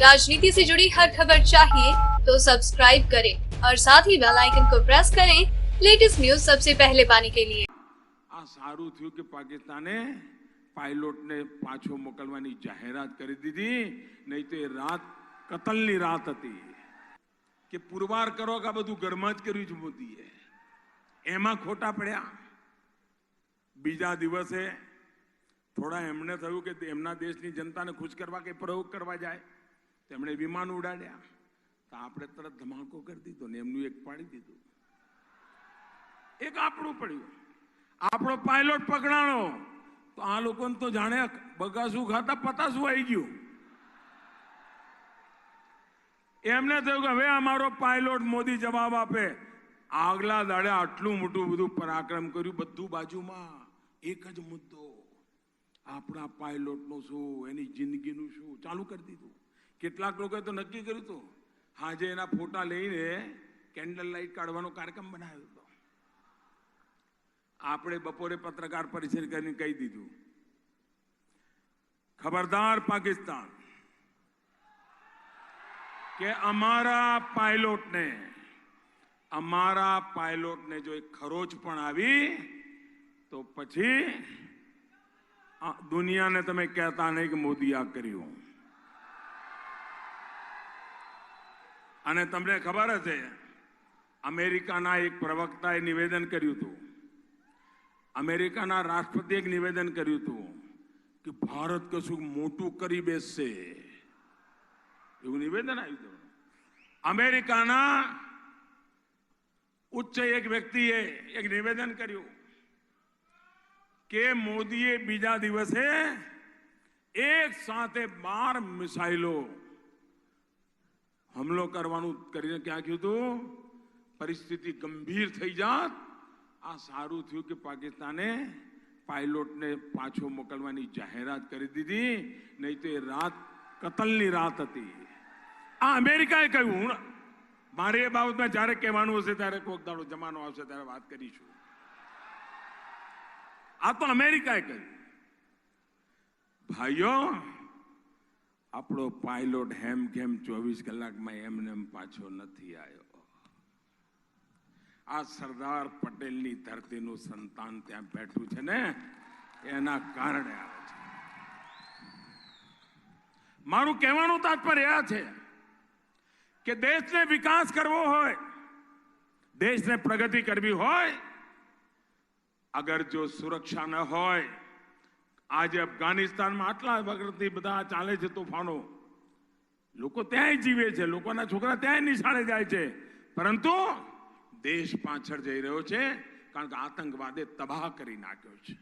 राजनीति से जुड़ी हर खबर चाहिए तो सब्सक्राइब करें और साथ ही बेल आइकन को प्रेस करें लेटेस्ट न्यूज सबसे पहले पाने के लिए। આ સારું થયું કે પાકિસ્તાને પાયલોટને પાછો મોકલવાની જાહેરાત કરી દીધી, નહીં તો એ રાત કતલની રાત હતી કે પુરવાર કરો કે આ બધું ઘરમાં જ કર્યું છે મોદીએ, એમાં ખોટા પડ્યા। બીજા દિવસે થોડા એમને થયું કે એમના દેશની જનતાને ખુશ કરવા કે પ્રયોગ કરવા જાય તો એમણે વિમાન ઉડાડ્યા, તો આપણે તરત ધમાકો કરી દીધો ને એમનું એક પાડી દીધું, એક આપણું પડ્યું। આપણો પાયલોટ પકડાણો તો આ લોકોને તો જાણે બગાસું ખાતા પતાસું આવી ગયું। એમને થયું કે હવે અમારો પાયલોટ મોદી જવાબ આપે। આગલા દાડે આટલું મોટું બધું પરાક્રમ કર્યું, બધું બાજુમાં, એક જ મુદ્દો, આપણા પાયલોટનું શું, એની જિંદગીનું શું, ચાલુ કરી દીધું। કેટલાક લોકોએ તો નક્કી કર્યું હતું, આજે એના ફોટા લઈને કેન્ડલ લાઇટ કાઢવાનો કાર્યક્રમ બનાવ્યો હતો। આપણે બપોરે પત્રકાર પરિષદ કરીને કહી દીધું, ખબરદાર પાકિસ્તાન કે અમારા પાયલોટને જો એક ખરોચ પણ આવી તો પછી દુનિયાને તમે કહેતા નહીં કે મોદી આ કર્યું। અને તમને ખબર હશે, અમેરિકાના એક પ્રવક્તાએ નિવેદન કર્યું હતું, અમેરિકાના રાષ્ટ્રપતિએ એક નિવેદન કર્યું હતું કે ભારત કશું મોટું કરી બેસશે, એવું નિવેદન આવ્યું હતું। અમેરિકાના ઉચ્ચ એક વ્યક્તિએ એક નિવેદન કર્યું કે મોદીએ બીજા દિવસે એક સાથે 12 મિસાઇલો હુમલો કરવાનું કરીને ક્યાં કહ્યું હતું, પરિસ્થિતિ ગંભીર થઈ જાત। આ સારું થયું કે પાકિસ્તાને પાયલોટને પાછો મોકલવાની જાહેરાત કરી દીધી, નહીં તો એ રાત કતલની રાત હતી। આ અમેરિકાએ કહ્યું। મારે એ બાબતમાં જ્યારે કહેવાનું હશે ત્યારે કોઈક દાડો જમાનો આવશે ત્યારે વાત કરીશું। આ તો અમેરિકાએ કહ્યું। ભાઈઓ, આપણો પાયલોટ હેમખેમ 24 કલાકમાં એમને પાછો નથી આવ્યો। આ સરદાર પટેલની ધરતીનું સંતાન ત્યાં બેઠું છે ને, એના કારણે આવે છે। મારું કહેવાનું તાત્પર્ય આ છે કે દેશને વિકાસ કરવો હોય, દેશને પ્રગતિ કરવી હોય, અગર જો સુરક્ષા ન હોય, આજે અફઘાનિસ્તાનમાં આટલા વખતથી બધા ચાલે છે તોફાનો, લોકો ત્યાંય જીવે છે, લોકોના છોકરા ત્યાંય નિશાળે જાય છે, પરંતુ દેશ પાછળ જઈ રહ્યો છે, કારણ કે આતંકવાદે તબાહ કરી નાખ્યો છે।